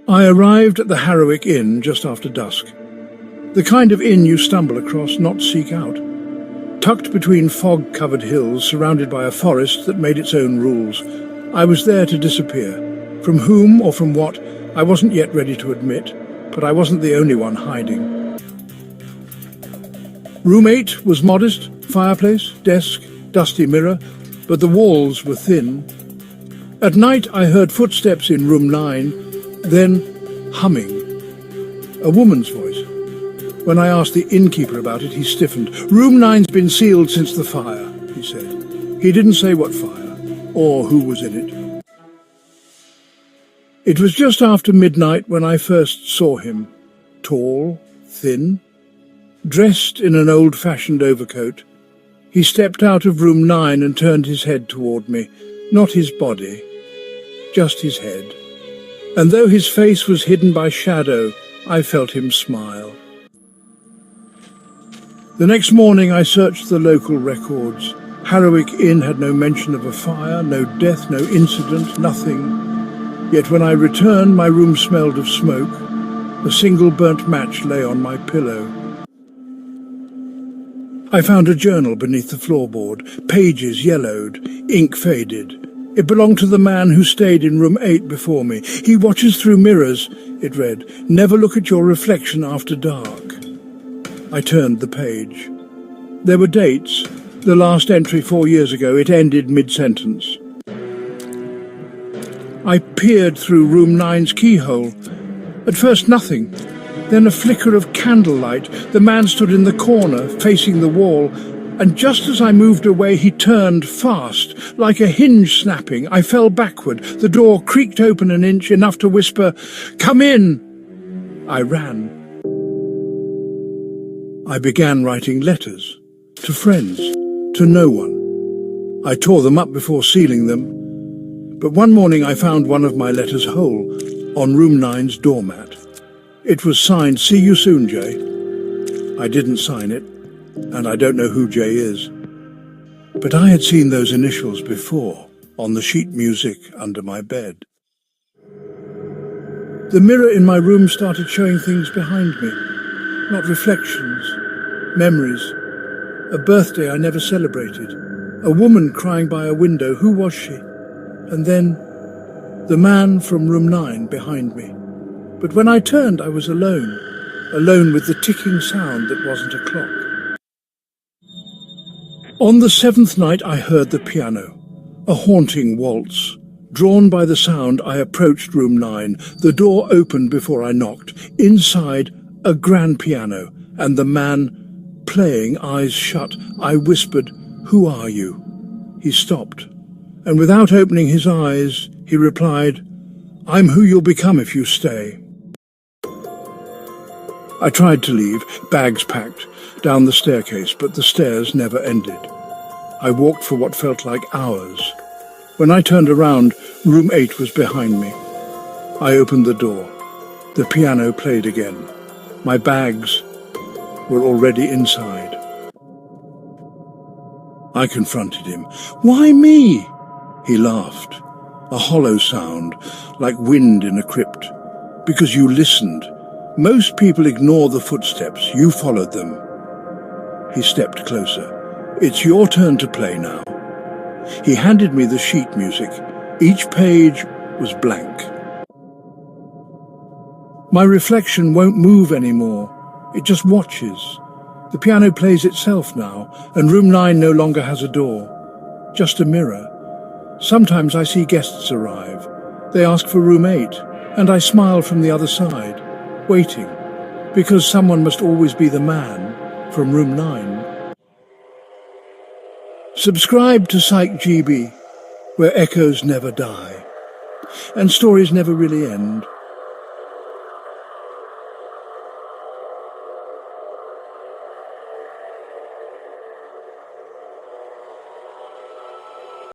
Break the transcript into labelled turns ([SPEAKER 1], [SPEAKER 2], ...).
[SPEAKER 1] I arrived at the Harrowick Inn just after dusk. The kind of inn you stumble across, not seek out. Tucked between fog-covered hills, surrounded by a forest that made its own rules, I was there to disappear. From whom or from what, I wasn't yet ready to admit, but I wasn't the only one hiding. Room 8 was modest, fireplace, desk, dusty mirror, but the walls were thin. At night I heard footsteps in room 9, then humming. A woman's voice. When I asked the innkeeper about it, he stiffened. Room 9's been sealed since the fire, he said. He didn't say what fire, or who was in it. It was just after midnight when I first saw him. Tall, thin, dressed in an old-fashioned overcoat. He stepped out of room 9 and turned his head toward me. Not his body, just his head. And though his face was hidden by shadow, I felt him smile. The next morning I searched the local records. Harrowick Inn had no mention of a fire, no death, no incident, nothing. Yet when I returned, my room smelled of smoke. A single burnt match lay on my pillow. I found a journal beneath the floorboard, pages yellowed, ink faded. It belonged to the man who stayed in room 8 before me. He watches through mirrors, it read. Never look at your reflection after dark. I turned the page. There were dates. The last entry 4 years ago, it ended mid-sentence. I peered through room 9's keyhole. At first nothing. Then a flicker of candlelight. The man stood in the corner, facing the wall, and just as I moved away, he turned fast, like a hinge snapping. I fell backward. The door creaked open an inch, enough to whisper, "Come in!" I ran. I began writing letters, to friends, to no one. I tore them up before sealing them, but one morning I found one of my letters whole, on room 9's doormat. It was signed, "See you soon, Jay." I didn't sign it, and I don't know who Jay is. But I had seen those initials before, on the sheet music under my bed. The mirror in my room started showing things behind me. Not reflections, memories. A birthday I never celebrated. A woman crying by a window. Who was she? And then the man from room 9 behind me. But when I turned, I was alone. Alone with the ticking sound that wasn't a clock. On the 7th night, I heard the piano. A haunting waltz. Drawn by the sound, I approached room 9. The door opened before I knocked. Inside, a grand piano, and the man playing, eyes shut. I whispered, "Who are you?" He stopped, and without opening his eyes, he replied, "I'm who you'll become if you stay." I tried to leave, bags packed, down the staircase, but the stairs never ended. I walked for what felt like hours. When I turned around, room 8 was behind me. I opened the door. The piano played again. My bags were already inside. I confronted him. "Why me?" He laughed, a hollow sound, like wind in a crypt. "Because you listened. Most people ignore the footsteps. You followed them." He stepped closer. "It's your turn to play now." He handed me the sheet music. Each page was blank. My reflection won't move anymore. It just watches. The piano plays itself now, and room 9 no longer has a door. Just a mirror. Sometimes I see guests arrive. They ask for room 8, and I smile from the other side, waiting, because someone must always be the man from room 9. Subscribe to Psych GB, where echoes never die, and stories never really end.